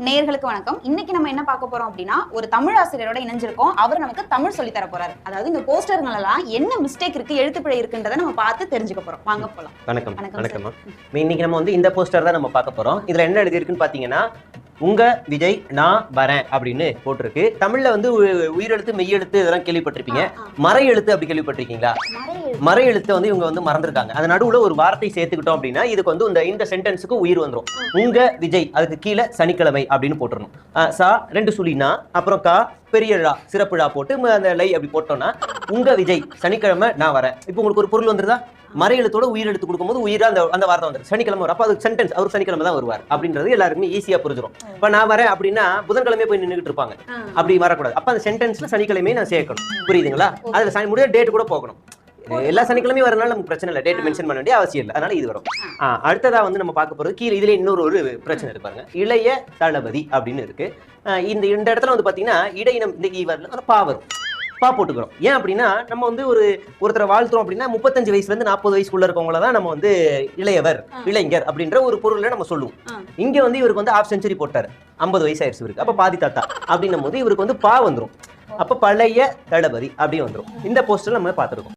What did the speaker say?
நேயர்களுக்கு வணக்கம். இன்னைக்கு நம்ம என்ன பார்க்க போறோம் அப்படின்னா, ஒரு தமிழ் ஆசிரியரோட இணைஞ்சிருக்கோம். அவர் நமக்கு தமிழ் சொல்லி தர போறாரு. அதாவது இந்த போஸ்டர்கள் எல்லாம் என்ன மிஸ்டேக் இருக்கு, எழுத்துப்பிழை இருக்குன்றதை நம்ம பார்த்து தெரிஞ்சுக்க போறோம். வாங்க போலாம். வணக்கம். இன்னைக்கு நம்ம வந்து இந்த போஸ்டர் தான் நம்ம பார்க்க போறோம். இதுல என்ன எழுதி இருக்குன்னு பாத்தீங்கன்னா, உங்க விஜய் நான் வரேன் அப்படின்னு போட்டிருக்கு. தமிழ்ல வந்து உயிரெழுத்து மெய்யெழுத்து இதெல்லாம் கேள்விப்பட்டிருப்பீங்க. மறை எழுத்து அப்படி கேள்விப்பட்டிருக்கீங்களா? மறை எழுத்து வந்து இவங்க வந்து மறந்துருக்காங்க. அது நடுவுல ஒரு வார்த்தை சேர்த்துக்கிட்டோம் அப்படின்னா இதுக்கு வந்து இந்த சென்டென்ஸுக்கு உயிர் வந்துடும். உங்க விஜய் அதுக்கு கீழே சனிக்கிழமை அப்படின்னு போட்டுருணும். சா 2 சுழினா அப்புறம் கா பெரிய ழா சிறப்பு ழா போட்டு அந்த லை அப்படி போட்டோம்னா உங்க விஜய் சனிக்கிழமை நான் வரேன். இப்போ உங்களுக்கு ஒரு பொருள் வந்துருதா? மறை எழுத்தோட உயிர் எழுத்து கொடுக்கும்போது உயிரா அந்த வார்த்தை வந்துடும். சனிக்கிழமை வரும். அப்போ அது சென்டென்ஸ் அவர் சனிக்கிழமை தான் வருவார் அப்படின்றது எல்லாருக்குமே ஈஸியா புரிஞ்சிடும். இப்போ நான் வரேன் அப்படின்னா புதன்கிழமை போய் நின்றுட்டு இருப்பாங்க. அப்படி வரக்கூடாது. அப்ப அந்த சென்டென்ஸ்ல சனிக்கிழமையை நான் சேர்க்கணும். புரியுதுங்களா? அதுல முடிய டேட் கூட போகணும். எல்லா சனிக்கிழமையும் வரனால நமக்கு பிரச்சனை இல்லை. டேட் மென்ஷன் பண்ண வேண்டிய அவசியம் இல்லை. அதனால இது வரும். அடுத்ததா வந்து நம்ம பார்க்க போறது கீழே இதுல இன்னொரு பிரச்சனை இருப்பாங்க. இளைய தளபதி அப்படின்னு இருக்கு. இந்த இடத்துல வந்து பாத்தீங்கன்னா இடையினம் இந்த ஈவர்ல பா வரும். பா போட்டுக்கிறோம். ஏன் அப்படின்னா நம்ம வந்து ஒருத்தரை வாழ்த்துறோம் அப்படின்னா 35 வயசுல இருந்து 40 வயசுக்குள்ள இருக்கவங்கள தான் நம்ம வந்து இளையவர் இளைஞர் அப்படின்ற ஒரு பொருளை நம்ம சொல்லுவோம். இங்க வந்து இவருக்கு வந்து ½ செஞ்சுரி போட்டாரு. 50 வயசு ஆயிடுச்சு இவருக்கு. அப்ப பாதி தாத்தா அப்படின்னும் போது இவருக்கு வந்து பா வந்துடும். அப்ப பழைய தளபதி அப்படி வந்துடும். இந்த போஸ்டர் நம்ம பார்த்துருக்கோம்.